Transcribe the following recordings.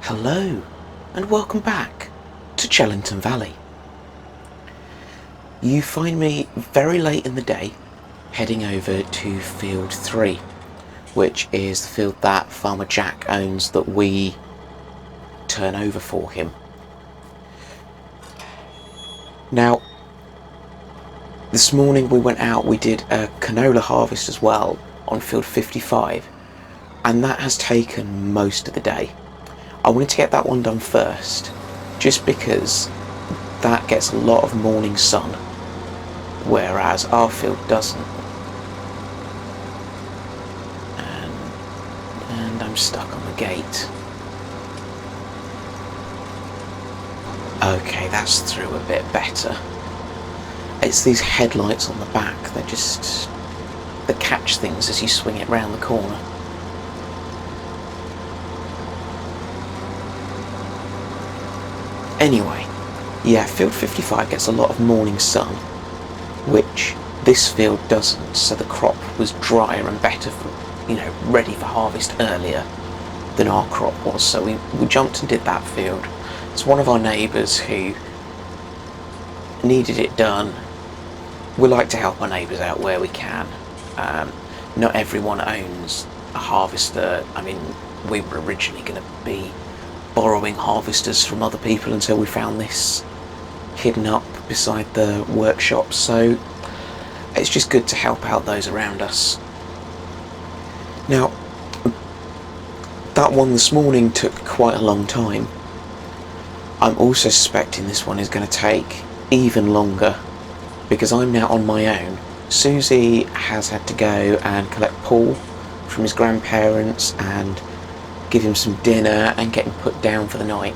Hello, and welcome back to Chellington Valley. You find me very late in the day heading over to Field 3, which is the field that Farmer Jack owns that we turn over for him. Now, this morning we went out, we did a canola harvest as well on Field 55, and that has taken most of the day. I wanted to get that one done first, just because that gets a lot of morning sun, whereas our field doesn't. And I'm stuck on the gate. Okay, that's through a bit better. It's these headlights on the back, they catch things as you swing it round the corner. Anyway, yeah, Field 55 gets a lot of morning sun, which this field doesn't, so the crop was drier and better for, ready for harvest earlier than our crop was, so we jumped and did that field. It's one of our neighbours who needed it done. We like to help our neighbours out where we can. Not everyone owns a harvester. I mean, we were originally going to be borrowing harvesters from other people until we found this hidden up beside the workshop, so it's just good to help out those around us. Now, that one this morning took quite a long time. I'm also suspecting this one is going to take even longer because I'm now on my own. Susie has had to go and collect Paul from his grandparents and give him some dinner and get him put down for the night.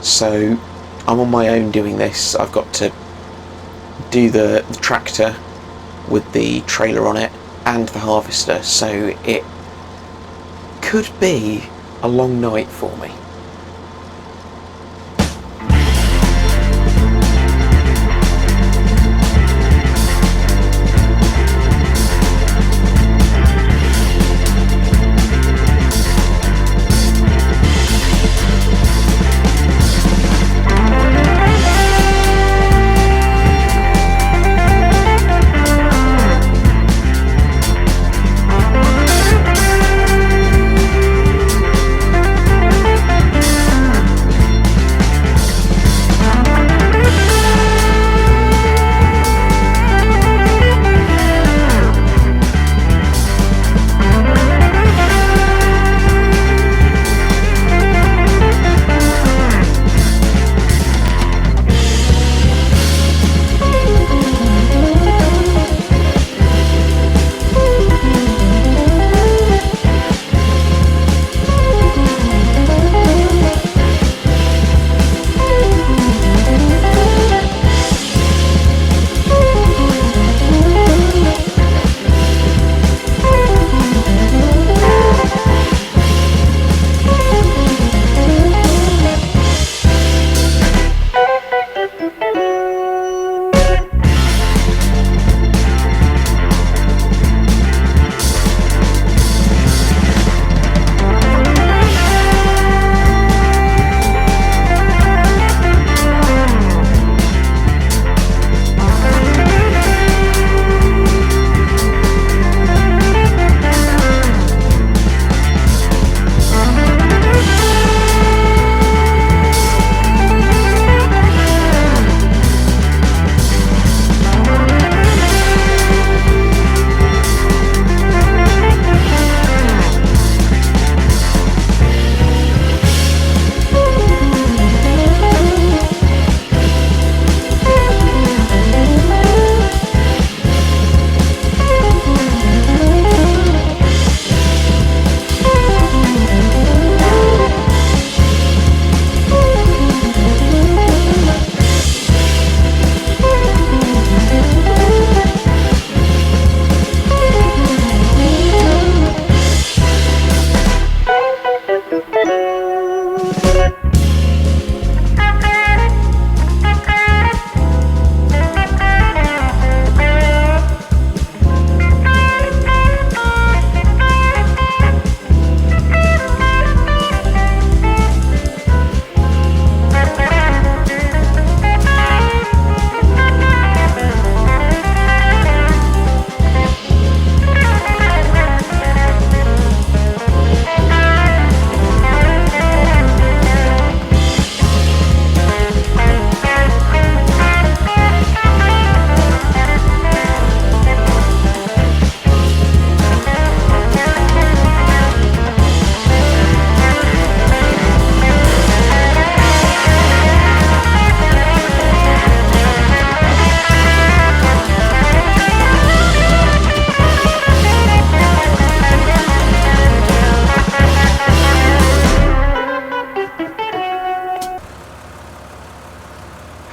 So I'm on my own doing this. I've got to do the tractor with the trailer on it and the harvester, so it could be a long night for me.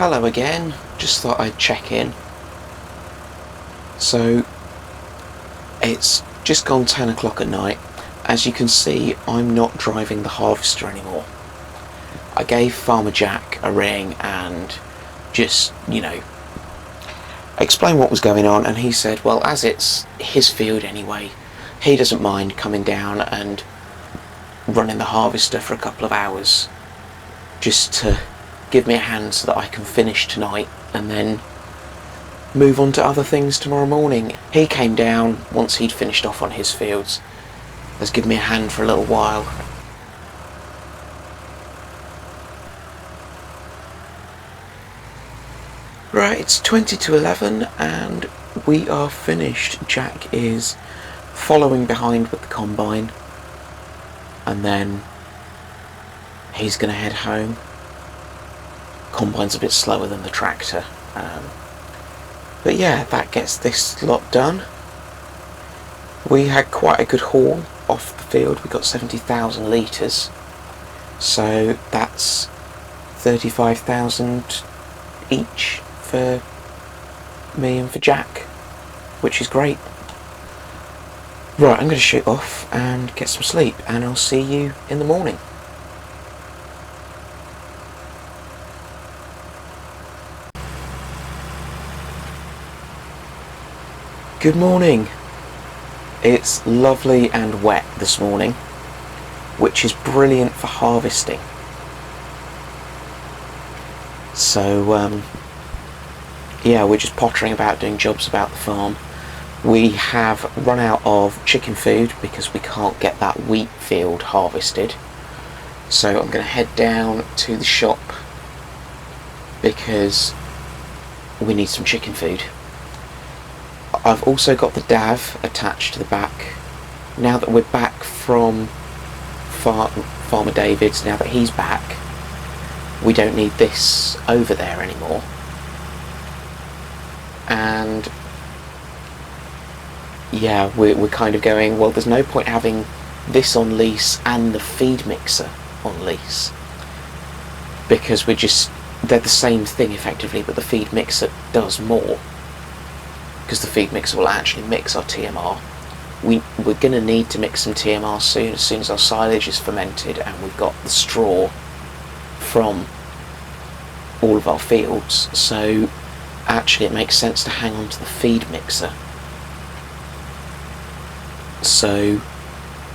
Hello again, just thought I'd check in. So, it's just gone 10 o'clock at night. As you can see, I'm not driving the harvester anymore. I gave Farmer Jack a ring and just, explained what was going on, and he said, well, as it's his field anyway, he doesn't mind coming down and running the harvester for a couple of hours just to give me a hand so that I can finish tonight and then move on to other things tomorrow morning. He came down once he'd finished off on his fields, has given me a hand for a little while. Right, it's 20 to 11 and we are finished. Jack is following behind with the combine and then he's going to head home. Combine's a bit slower than the tractor, but yeah, that gets this lot done. We had quite a good haul off the field. We got 70,000 litres, so that's 35,000 each for me and for Jack, which is great. Right, I'm going to shoot off and get some sleep, and I'll see you in the morning. Good morning. It's lovely and wet this morning, which is brilliant for harvesting. So yeah, we're just pottering about doing jobs about the farm. We have run out of chicken food because we can't get that wheat field harvested. So I'm going to head down to the shop because we need some chicken food. I've also got the DAV attached to the back. Now that we're back from Farmer David's, now that he's back, we don't need this over there anymore. And yeah, we're kind of going, well, there's no point having this on lease and the feed mixer on lease, because they're the same thing effectively, but the feed mixer does more, because the feed mixer will actually mix our TMR. We're going to need to mix some TMR soon, as soon as our silage is fermented and we've got the straw from all of our fields. So actually it makes sense to hang on to the feed mixer. So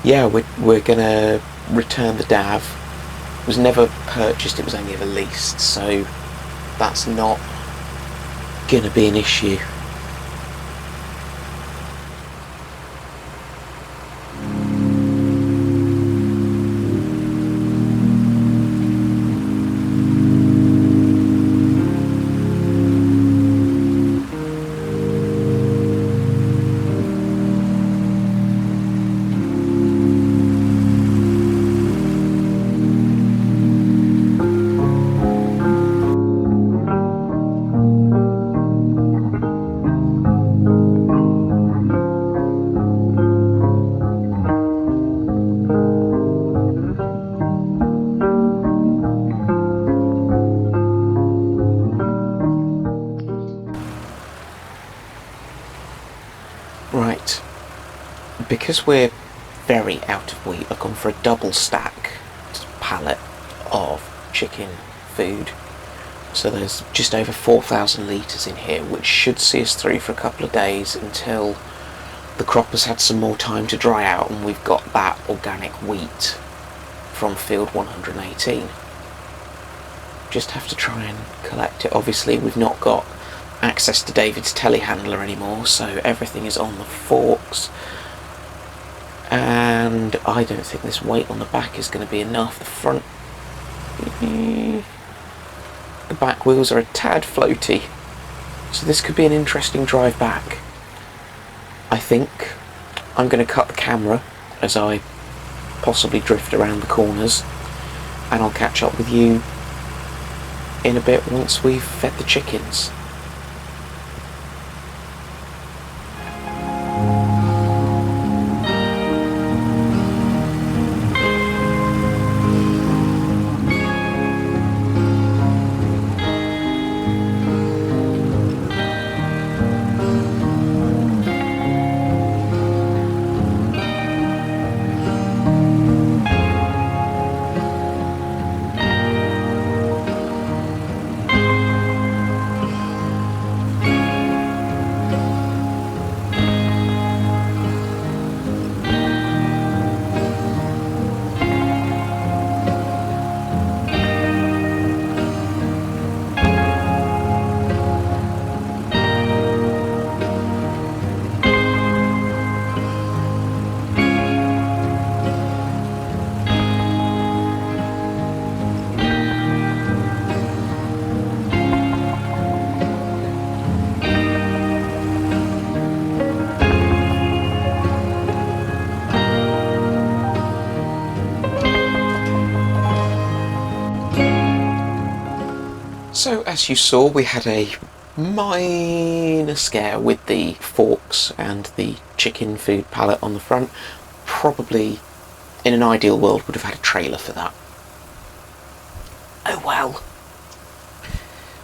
yeah, we're going to return the DAV. It was never purchased, it was only ever leased, so that's not going to be an issue. Right, because we're very out of wheat, I've gone for a double stack pallet of chicken food. So there's just over 4,000 litres in here, which should see us through for a couple of days until the crop has had some more time to dry out and we've got that organic wheat from field 118. Just have to try and collect it. Obviously we've not got access to David's telehandler anymore, so everything is on the forks, and I don't think this weight on the back is going to be enough. The front, the back wheels are a tad floaty, so this could be an interesting drive back. I think I'm going to cut the camera as I possibly drift around the corners, and I'll catch up with you in a bit once we've fed the chickens. So as you saw, we had a minor scare with the forks and the chicken food pallet on the front. Probably in an ideal world would have had a trailer for that. Oh well.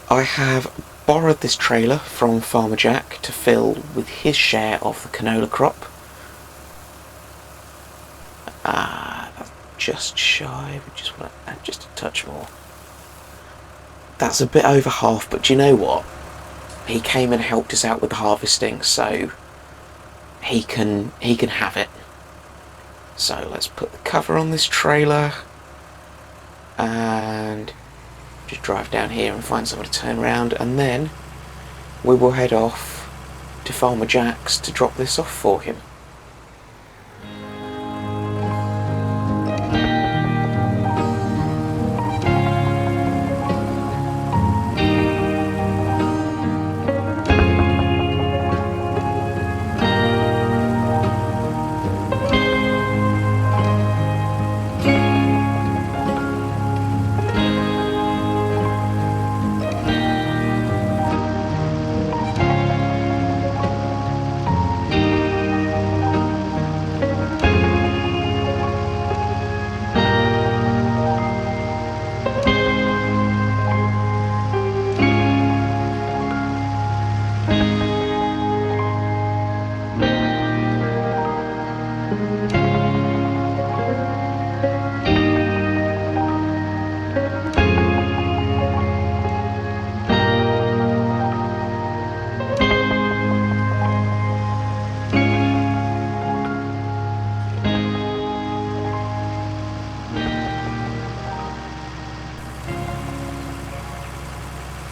I have borrowed this trailer from Farmer Jack to fill with his share of the canola crop. That's just shy. We just want to add just a touch more. That's a bit over half, but do you know what? He came and helped us out with the harvesting, so he can have it. So let's put the cover on this trailer and just drive down here and find somewhere to turn around, and then we will head off to Farmer Jack's to drop this off for him.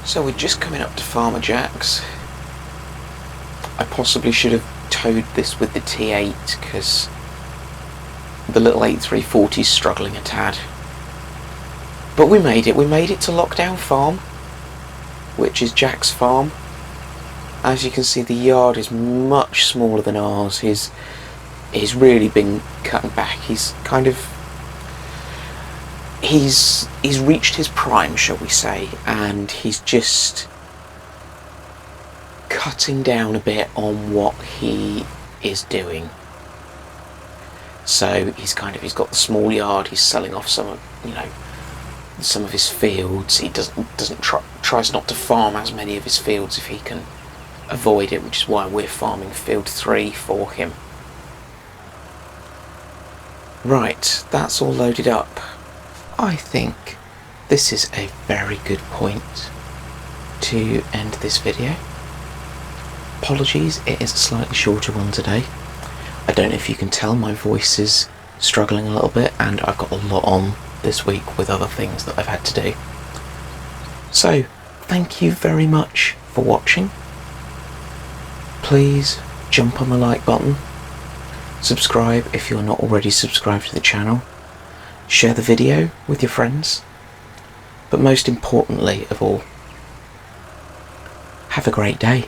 So we're just coming up to Farmer Jack's. I possibly should have towed this with the T8 because the little 8340 is struggling a tad. But we made it to Lockdown Farm, which is Jack's farm. As you can see, the yard is much smaller than ours. He's really been cutting back. He's reached his prime, shall we say, and he's just cutting down a bit on what he is doing. So he's got the small yard. He's selling off some of his fields. He tries not to farm as many of his fields if he can avoid it, which is why we're farming field 3 for him. Right, that's all loaded up. I think this is a very good point to end this video. Apologies, it is a slightly shorter one today. I don't know if you can tell, my voice is struggling a little bit, and I've got a lot on this week with other things that I've had to do. So, thank you very much for watching. Please jump on the like button, subscribe if you're not already subscribed to the channel, share the video with your friends, but most importantly of all, have a great day.